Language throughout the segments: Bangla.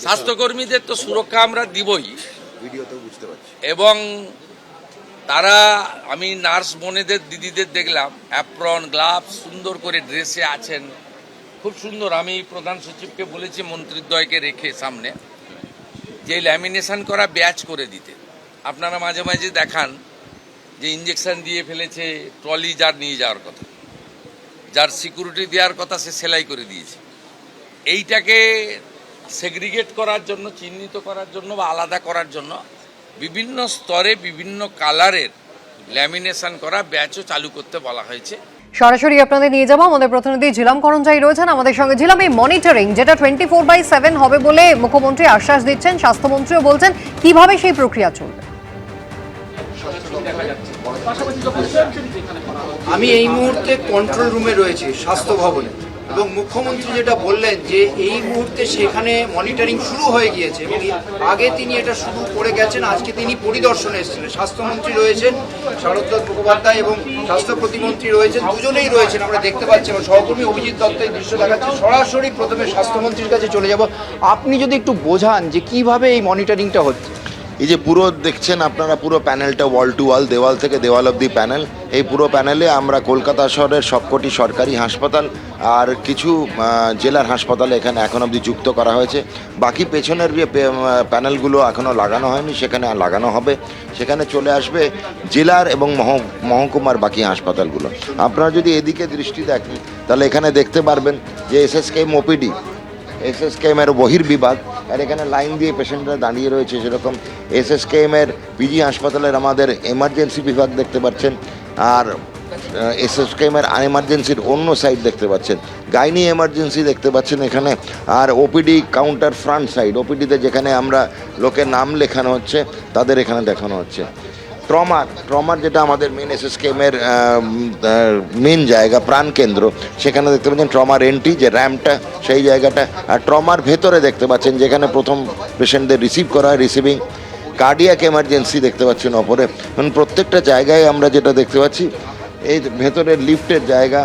স্বাস্থ্যকর্মীদের তো সুরক্ষা আমরা দিবই, ভিডিওতেও বুঝতে পারছি। এবং তারা, আমি নার্স বোনেদের দিদিদের দেখলাম অ্যাপ্রন গ্লাভস সুন্দর করে ড্রেসে আছেন, খুব সুন্দর। আমি প্রধান সচিবকে বলেছি মন্ত্রীদ্বয়কে রেখে সামনে যে ল্যামিনেশন করা ব্যাচ করে দিতে। আপনারা মাঝে মাঝে দেখান যে ইঞ্জেকশন দিয়ে ফেলেছে, ট্রলি যার নিয়ে যাওয়ার কথা, যার সিকিউরিটি দেওয়ার কথা সে সেলাই করে দিয়েছে। এইটাকে সেগ্রিগেট করার জন্য, চিহ্নিত করার জন্য বা আলাদা করার জন্য বিভিন্ন স্তরে বিভিন্ন কালারের ল্যামিনেশন করা ব্যাচও চালু করতে বলা হয়েছে। সরাসরি আপনাদের নিয়ে যাবো আমাদের প্রতিনিধি ঝিলাম করঞ্জাই রয়েছেন আমাদের সঙ্গে। ঝিলাম, এই মনিটরিং যেটা 24/7 হবে বলে মুখ্যমন্ত্রী আশ্বাস দিচ্ছেন, স্বাস্থ্যমন্ত্রীও বলছেন, কিভাবে সেই প্রক্রিয়া চলবে? আমি এই মুহূর্তে কন্ট্রোল রুমে রয়েছি স্বাস্থ্য ভবনে, এবং মুখ্যমন্ত্রী যেটা বললেন যে এই মুহূর্তে সেখানে মনিটরিং শুরু হয়ে গিয়েছে এবং আগে তিনি এটা শুরু করে গেছেন। আজকে তিনি পরিদর্শনে এসেছিলেন। স্বাস্থ্যমন্ত্রী রয়েছেন, শারদত্ত মুখোপাধ্যায় এবং স্বাস্থ্য প্রতিমন্ত্রী রয়েছেন, দুজনেই রয়েছেন, আমরা দেখতে পাচ্ছি। এবং সহকর্মী অভিজিৎ দত্ত এই দৃশ্য দেখাচ্ছে। সরাসরি প্রথমে স্বাস্থ্যমন্ত্রীর কাছে চলে যাব। আপনি যদি একটু বোঝান যে কিভাবে এই মনিটরিংটা হচ্ছে। এই যে পুরো দেখছেন আপনারা, পুরো প্যানেলটা ওয়াল টু ওয়াল, দেওয়াল থেকে দেওয়াল অবধি প্যানেল। এই পুরো প্যানেলে আমরা কলকাতা শহরের সবকটি সরকারি হাসপাতাল আর কিছু জেলার হাসপাতালে এখানে এখন অবধি যুক্ত করা হয়েছে। বাকি পেছনের যে প্যানেলগুলো এখনও লাগানো হয়নি, সেখানে লাগানো হবে। সেখানে চলে আসবে জেলার এবং মহকুমার বাকি হাসপাতালগুলো। আপনারা যদি এদিকে দৃষ্টি দেখেন তাহলে এখানে দেখতে পারবেন যে এসএসকেএম ওপিডি, এসএসকেএমের বহির্বিভাগ, আর এখানে লাইন দিয়ে পেশেন্টরা দাঁড়িয়ে রয়েছে। যেরকম এসএসকেএমের পিজি হাসপাতালের আমাদের এমার্জেন্সি বিভাগ দেখতে পাচ্ছেন, আর এসএসকেএমের আনএমার্জেন্সির অন্য সাইড দেখতে পাচ্ছেন, গাইনি এমার্জেন্সি দেখতে পাচ্ছেন এখানে, আর ওপিডি কাউন্টার ফ্রন্ট সাইড, ওপিডিতে যেখানে আমরা লোকের নাম লেখানো হচ্ছে তাদের এখানে দেখানো হচ্ছে। ট্রমার যেটা আমাদের মেন এসএসকেএমের মেন জায়গা, প্রাণকেন্দ্র, সেখানে দেখতে পাচ্ছেন ট্রমার এন্ট্রি, যে র্যাম্পটা, সেই জায়গাটা। আর ট্রমার ভেতরে দেখতে পাচ্ছেন যেখানে প্রথম পেশেন্টদের রিসিভ করা হয়, রিসিভিং। কার্ডিয়াক এমার্জেন্সি দেখতে পাচ্ছেন ওপরে। প্রত্যেকটা জায়গায় আমরা যেটা দেখতে পাচ্ছি, এই ভেতরের লিফটের জায়গা,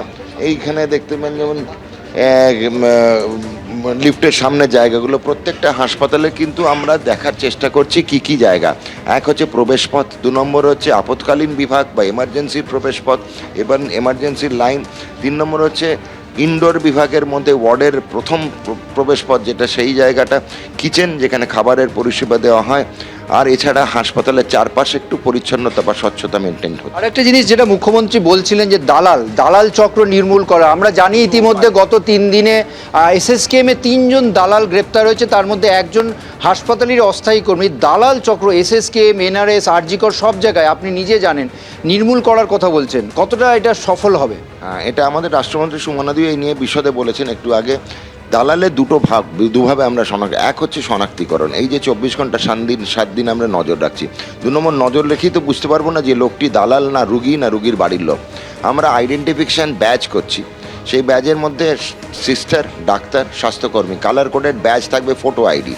এইখানে দেখতে পান যেমন লিফটের সামনে জায়গাগুলো, প্রত্যেকটা হাসপাতালে কিন্তু আমরা দেখার চেষ্টা করছি কি কি জায়গা। এক হচ্ছে প্রবেশপথ, 2 নম্বর হচ্ছে আপৎকালীন বিভাগ বা এমার্জেন্সির প্রবেশপথ, এবার এমার্জেন্সির লাইন, 3 নম্বর হচ্ছে ইনডোর বিভাগের মধ্যে ওয়ার্ডের প্রথম প্রবেশপথ যেটা, সেই জায়গাটা, কিচেন যেখানে খাবারের পরিষেবা দেওয়া হয়। আর এছাড়া হাসপাতালের চারপাশে একটু পরিচ্ছন্নতা বা স্বচ্ছতা মেনটেন হচ্ছে। আরেকটা জিনিস যেটা মুখ্যমন্ত্রী বলছিলেন যে দালাল চক্র নির্মূল করা। আমরা জানি ইতিমধ্যে গত 3 দিনে এসএসকেএমে 3 জন দালাল গ্রেপ্তার হয়েছে, তার মধ্যে একজন হাসপাতালের অস্থায়ী কর্মী। দালাল চক্র এসএসকেএম, এনআরএস, আরজিকর সব জায়গায় আপনি নিজে জানেন নির্মূল করার কথা বলছেন, কতটা এটা সফল হবে? এটা আমাদের রাষ্ট্রমন্ত্রী সুমনাদি এই নিয়ে বিশদে বলেছেন একটু আগে। দালালের দুভাবে আমরা এক হচ্ছে শনাক্তিকরণ। এই যে 24 ঘন্টা 7 দিন আমরা নজর রাখছি। 2 নম্বর, নজর রেখেই তো বুঝতে পারবো না যে লোকটি দালাল না রুগী না রুগীর বাড়ির লোক। আমরা আইডেন্টিফিকেশান ব্যাজ করছি। সেই ব্যাজের মধ্যে সিস্টার, ডাক্তার, স্বাস্থ্যকর্মী, কালার কোডেড ব্যাজ থাকবে, ফটো আইডি।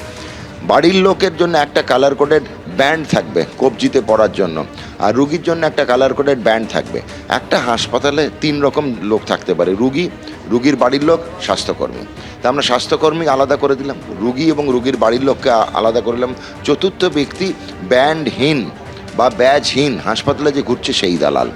বাড়ির লোকের জন্য একটা কালার কোডেড ব্যান্ড থাকবে কবজিতে পরার জন্য, আর রুগীর জন্য একটা কালার কোডেড ব্যান্ড থাকবে। একটা হাসপাতালে 3 রকম লোক থাকতে পারে, রুগী, রুগীর বাড়ির লোক, স্বাস্থ্যকর্মী। তা আমরা স্বাস্থ্যকর্মী আলাদা করে দিলাম, রুগী এবং রুগীর বাড়ির লোককে আলাদা করে দিলাম। চতুর্থ ব্যক্তি ব্যান্ডহীন বা ব্যাজহীন হাসপাতালে যে ঘুরছে সেই দালাল।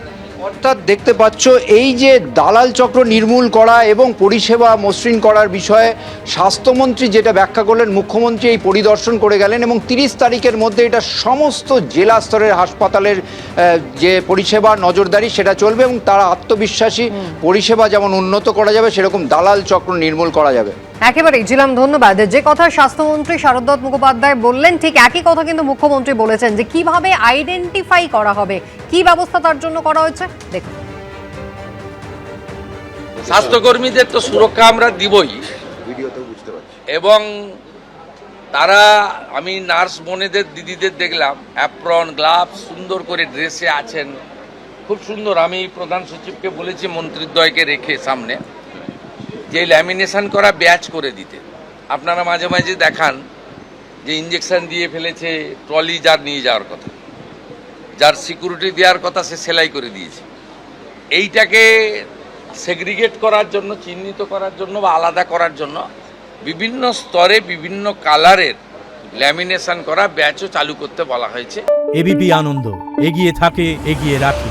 অর্থাৎ দেখতে পাচ্ছ এই যে দালাল চক্র নির্মূল করা এবং পরিষেবা মসৃণ করার বিষয়ে স্বাস্থ্যমন্ত্রী যেটা ব্যাখ্যা করলেন, মুখ্যমন্ত্রী এই পরিদর্শন করে গেলেন এবং 30 তারিখের মধ্যে এটা সমস্ত জেলা স্তরের হাসপাতালের যে পরিষেবা নজরদারি সেটা চলবে এবং তারা আত্মবিশ্বাসী, পরিষেবা যেমন উন্নত করা যাবে সেরকম দালাল চক্র নির্মূল করা যাবে। একেবারেই ঝিলাম, ধন্যবাদ। যে কথা স্বাস্থ্যমন্ত্রী শারদত্ত মুখোপাধ্যায় বললেন, ঠিক একই কথা কিন্তু মুখ্যমন্ত্রী বলেছেন যে কিভাবে আইডেন্টিফাই করা হবে, কি ব্যবস্থা তার জন্য করা হয়েছে দেখুন। স্বাস্থ্যকর্মীদের তো সুরক্ষা আমরা দিবই, ভিডিওতেও বুঝতে পারছি। এবং তারা, আমি নার্স বোনেদের দিদিদের দেখলাম অ্যাপ্রন গ্লাভস সুন্দর করে ড্রেসে আছেন, খুব সুন্দর। আমি প্রধান সচিবকে বলেছি মন্ত্রীদ্বয়কে রেখে সামনে যে ল্যামিনেশন করা ব্যাচ করে দিতে। আপনারা মাঝে মাঝে দেখান যে ইঞ্জেকশন দিয়ে ফেলেছে, ট্রলি যার নিয়ে যাওয়ার কথা, যার সিকিউরিটি দেওয়ার কথা সে সেলাই করে দিয়েছে। এইটাকে সেগ্রিগেট করার জন্য, চিহ্নিত করার জন্য বা আলাদা করার জন্য বিভিন্ন স্তরে বিভিন্ন কালারের ল্যামিনেশন করা ব্যাচও চালু করতে বলা হয়েছে। এবিপি আনন্দ, এগিয়ে থাকে, এগিয়ে রাখে।